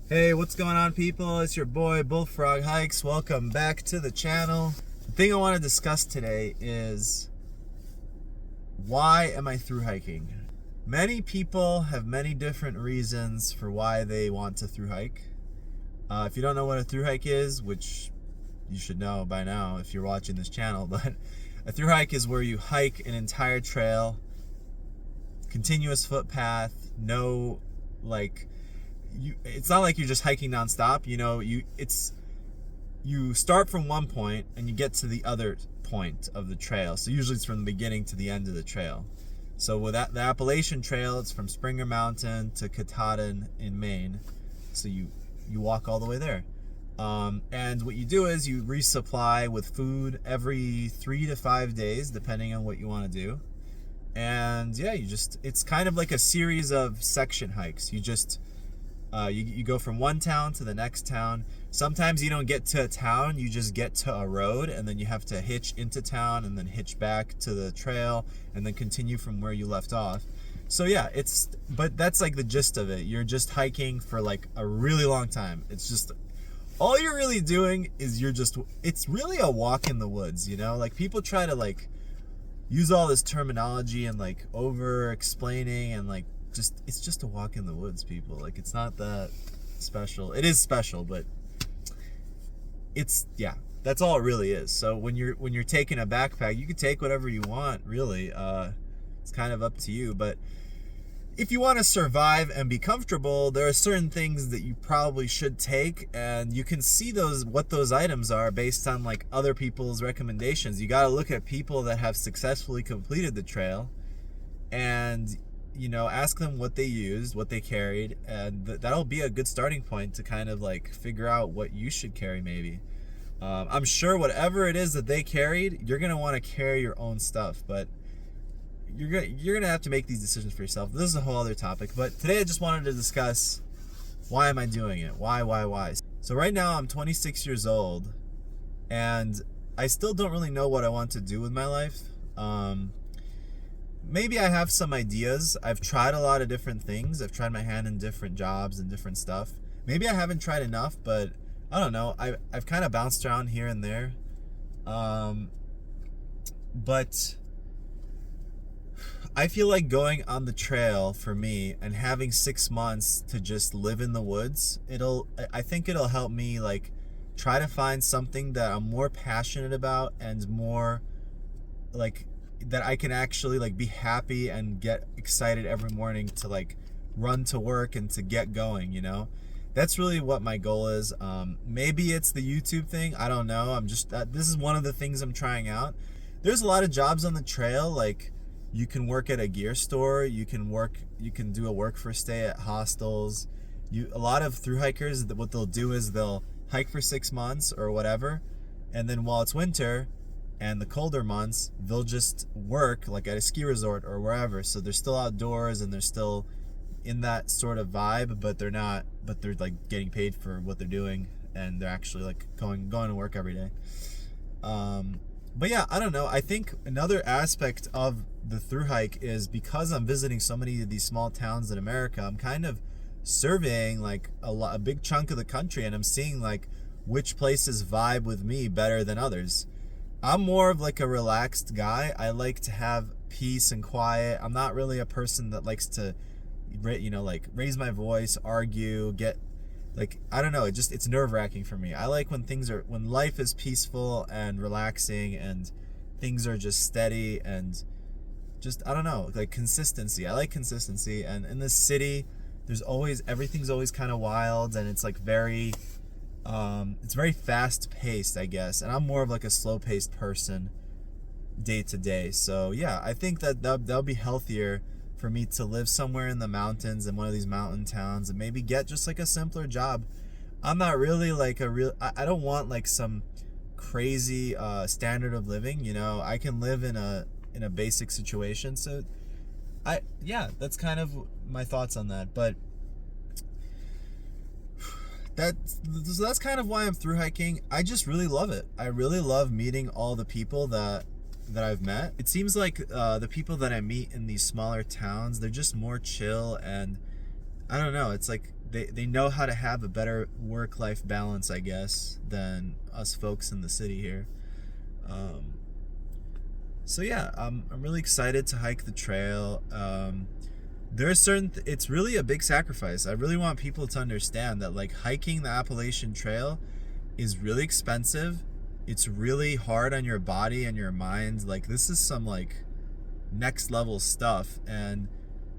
Hey, what's going on, people? It's your boy Bullfrog Hikes. Welcome back to the channel. The thing I want to discuss today is, why am I through hiking? Many people have many different reasons for why they want to through hike. If you don't know what a through hike is, which you should know by now if you're watching this channel, but a through hike is where you hike an entire trail, continuous footpath, no it's not like you're just hiking nonstop. You start from one point and you get to the other point of the trail. So usually it's from the beginning to the end of the trail. So with the Appalachian Trail, it's from Springer Mountain to Katahdin in Maine. So you walk all the way there. And what you do is you resupply with food every 3 to 5 days, depending on what you want to do. And yeah, it's kind of like a series of section hikes. You go from one town to the next town. Sometimes you don't get to a town, you just get to a road, and then you have to hitch into town and then hitch back to the trail and then continue from where you left off. So yeah, but that's like the gist of it. You're just hiking for like a really long time. It's just, all you're really doing is it's really a walk in the woods, Like, people try to like use all this terminology and like over explaining and like, it's just a walk in the woods, people. Like, it's not that special. It is special, but that's all it really is. So when you're taking a backpack, you can take whatever you want, really. It's kind of up to you. But if you want to survive and be comfortable, there are certain things that you probably should take, and you can see what those items are based on like other people's recommendations. You got to look at people that have successfully completed the trail and ask them what they used, what they carried, and that'll be a good starting point to kind of like figure out what you should carry maybe. I'm sure whatever it is that they carried, you're gonna want to carry your own stuff, but you're gonna have to make these decisions for yourself. This is a whole other topic, but today I just wanted to discuss, why am I doing it? Why? So right now I'm 26 years old, and I still don't really know what I want to do with my life. Maybe I have some ideas. I've tried a lot of different things. I've tried my hand in different jobs and different stuff. Maybe I haven't tried enough, but I don't know. I've kind of bounced around here and there. But I feel like going on the trail for me and having 6 months to just live in the woods, I think it'll help me like try to find something that I'm more passionate about and more like that I can actually like be happy and get excited every morning to like run to work and to get going, That's really what my goal is. Maybe it's the YouTube thing. I don't know. This is one of the things I'm trying out. There's a lot of jobs on the trail. Like, you can work at a gear store. You can do a work for stay at hostels. A lot of thru hikers, what they'll do is they'll hike for 6 months or whatever. And then while it's winter, and the colder months, they'll just work like at a ski resort or wherever. So they're still outdoors and they're still in that sort of vibe, but they're like getting paid for what they're doing, and they're actually like going to work every day. But yeah, I don't know. I think another aspect of the thru hike is, because I'm visiting so many of these small towns in America, I'm kind of surveying like a big chunk of the country, and I'm seeing like which places vibe with me better than others. I'm more of like a relaxed guy. I like to have peace and quiet. I'm not really a person that likes to, like raise my voice, argue, I don't know. It's nerve-wracking for me. I like when life is peaceful and relaxing and things are just steady and just, I don't know, like consistency. I like consistency. And in this city, everything's always kind of wild, and it's like it's very fast paced, I guess, and I'm more of like a slow paced person day to day. So yeah, I think that'll be healthier for me to live somewhere in the mountains, in one of these mountain towns, and maybe get just like a simpler job. I'm not really like I don't want like some crazy standard of living, I can live in a basic situation. So that's kind of my thoughts on that. But that's kind of why I'm thru hiking. I just really love it. I really love meeting all the people that I've met. It seems like the people that I meet in these smaller towns, they're just more chill, and I don't know, it's like they know how to have a better work-life balance, I guess, than us folks in the city here. Um, so yeah, I'm really excited to hike the trail. There are it's really a big sacrifice. I really want people to understand that like hiking the Appalachian Trail is really expensive. It's really hard on your body and your mind. Like this is some like next level stuff, and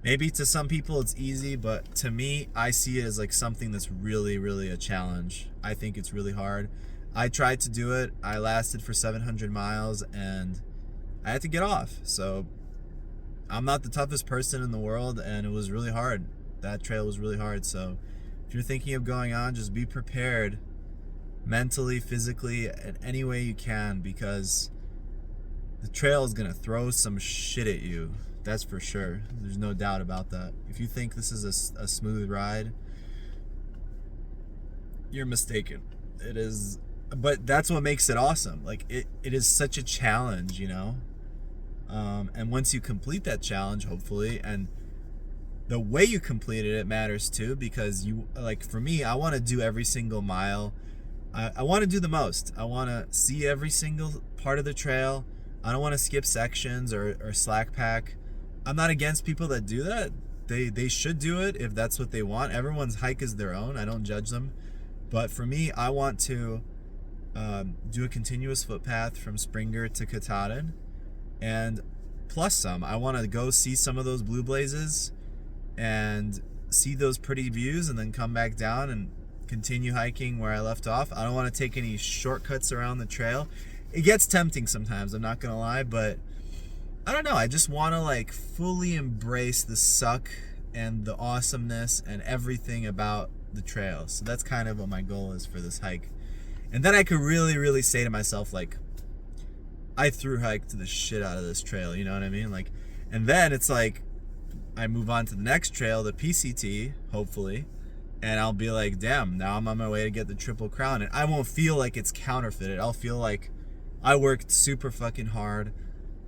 maybe to some people it's easy, but to me, I see it as like something that's really, really a challenge. I think it's really hard. I tried to do it. I lasted for 700 miles and I had to get off. So I'm not the toughest person in the world, and it was really hard. That trail was really hard. So if you're thinking of going on, just be prepared mentally, physically, in any way you can, because the trail is going to throw some shit at you. That's for sure. There's no doubt about that. If you think this is a smooth ride, you're mistaken. It is, but that's what makes it awesome. Like it is such a challenge, you know? And once you complete that challenge, hopefully, and the way you completed it matters too, because you, like for me, I want to do every single mile. I want to do the most. I want to see every single part of the trail. I don't want to skip sections or slack pack. I'm not against people that do that. They should do it if that's what they want. Everyone's hike is their own. I don't judge them. But for me, I want to do a continuous footpath from Springer to Katahdin, and plus some. I want to go see some of those blue blazes and see those pretty views, and then come back down and continue hiking where I left off. I don't want to take any shortcuts around the trail. It gets tempting sometimes, I'm not gonna lie, but I don't know. I just want to like fully embrace the suck and the awesomeness and everything about the trail. So that's kind of what my goal is for this hike. And then I could really, really say to myself, like, I thru-hiked the shit out of this trail, you know what I mean? Like, and then it's like, I move on to the next trail, the PCT, hopefully, and I'll be like, damn, now I'm on my way to get the Triple Crown. And I won't feel like it's counterfeited. I'll feel like I worked super fucking hard.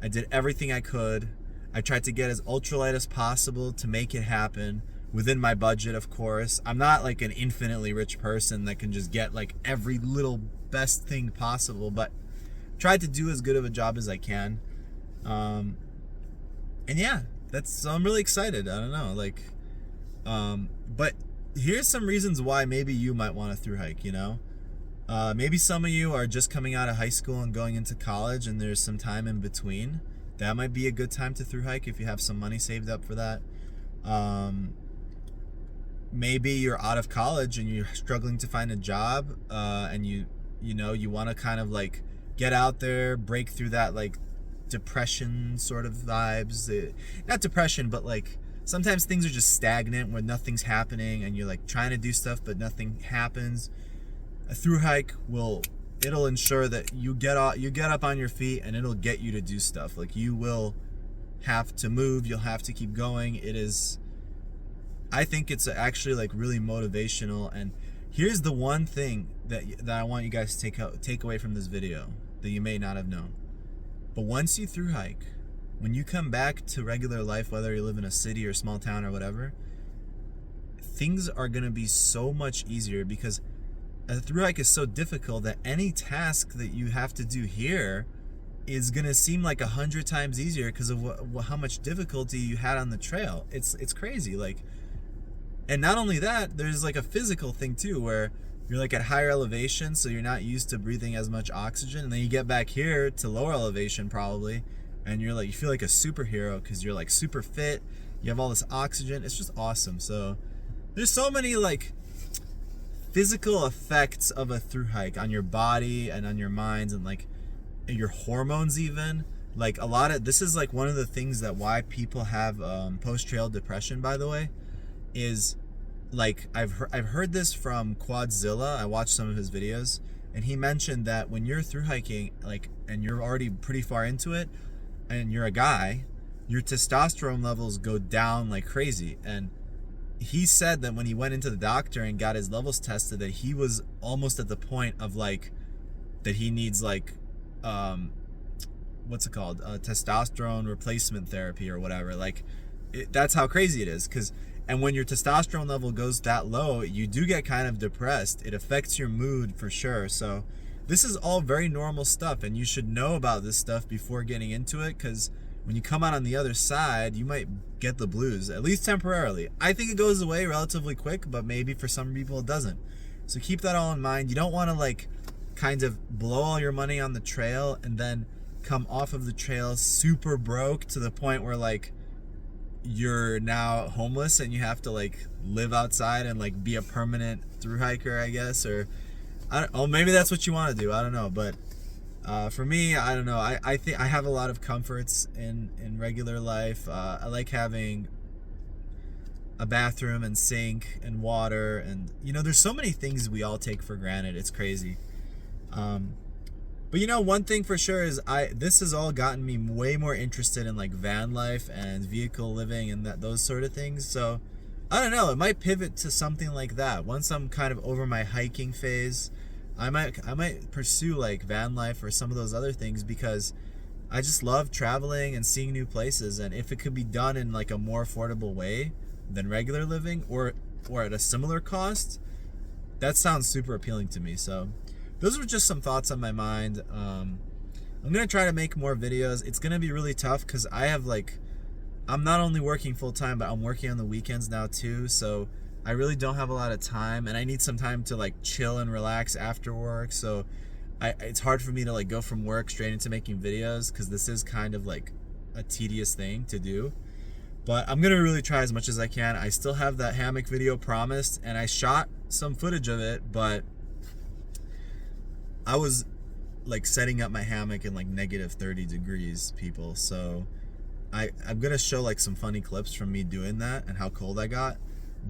I did everything I could. I tried to get as ultralight as possible to make it happen within my budget, of course. I'm not like an infinitely rich person that can just get like every little best thing possible, but tried to do as good of a job as I can. And yeah, so I'm really excited. I don't know, like, but here's some reasons why maybe you might want to thru hike, you know? Maybe some of you are just coming out of high school and going into college, and there's some time in between. That might be a good time to thru hike if you have some money saved up for that. Maybe you're out of college and you're struggling to find a job, and you want to kind of like get out there, break through that like depression sort of vibes. Not depression, but like sometimes things are just stagnant where nothing's happening, and you're like trying to do stuff but nothing happens. A thru hike it'll ensure that you get up on your feet, and it'll get you to do stuff. Like you will have to move, you'll have to keep going. I think it's actually like really motivational. And here's the one thing that I want you guys to take away from this video that you may not have known. But once you thru hike, when you come back to regular life, whether you live in a city or small town or whatever, things are gonna be so much easier, because a thru hike is so difficult that any task that you have to do here is gonna seem like 100 times easier because of how much difficulty you had on the trail. It's crazy. Like, and not only that, there's like a physical thing too, where you're like at higher elevation, so you're not used to breathing as much oxygen, and then you get back here to lower elevation probably, and you feel like a superhero because you're like super fit, you have all this oxygen. It's just awesome. So there's so many like physical effects of a thru hike on your body and on your minds, and like your hormones even. Like this is like one of the things that why people have post-trail depression, by the way, is like I've heard this from Quadzilla. I watched some of his videos, and he mentioned that when you're thru hiking, like, and you're already pretty far into it, and you're a guy, your testosterone levels go down like crazy. And he said that when he went into the doctor and got his levels tested, that he was almost at the point of like that he needs like what's it called, testosterone replacement therapy or whatever. Like that's how crazy it is. And when your testosterone level goes that low, you do get kind of depressed. It affects your mood for sure. So this is all very normal stuff, and you should know about this stuff before getting into it, because when you come out on the other side, you might get the blues, at least temporarily. I think it goes away relatively quick, but maybe for some people it doesn't. So keep that all in mind. You don't want to like kind of blow all your money on the trail and then come off of the trail super broke to the point where like you're now homeless and you have to like live outside and like be a permanent thru hiker, I guess, or I don't, oh, maybe that's what you want to do. I don't know, but for me, I don't know. I think I have a lot of comforts in regular life. I like having a bathroom and sink and water, and you know, there's so many things we all take for granted. It's crazy. But you know, one thing for sure is this has all gotten me way more interested in like van life and vehicle living and those sort of things. So I don't know, it might pivot to something like that. Once I'm kind of over my hiking phase, I might pursue like van life or some of those other things, because I just love traveling and seeing new places. And if it could be done in like a more affordable way than regular living, or at a similar cost, that sounds super appealing to me. So those were just some thoughts on my mind. I'm gonna try to make more videos. It's gonna be really tough because I'm not only working full time, but I'm working on the weekends now too. So I really don't have a lot of time, and I need some time to like chill and relax after work. So it's hard for me to like go from work straight into making videos, because this is kind of like a tedious thing to do. But I'm gonna really try as much as I can. I still have that hammock video promised, and I shot some footage of it, but I was like setting up my hammock in like negative 30 degrees, people. So I'm gonna show like some funny clips from me doing that and how cold I got.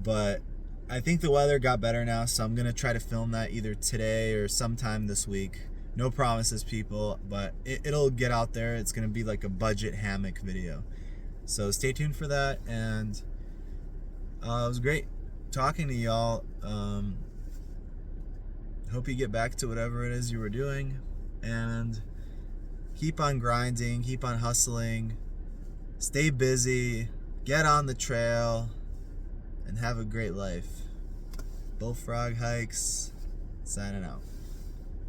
But I think the weather got better now, so I'm gonna try to film that either today or sometime this week. No promises, people, but it'll get out there. It's gonna be like a budget hammock video. So stay tuned for that. And it was great talking to y'all. Hope you get back to whatever it is you were doing, and keep on grinding, keep on hustling, stay busy, get on the trail, and have a great life. Bullfrog Hikes, signing out.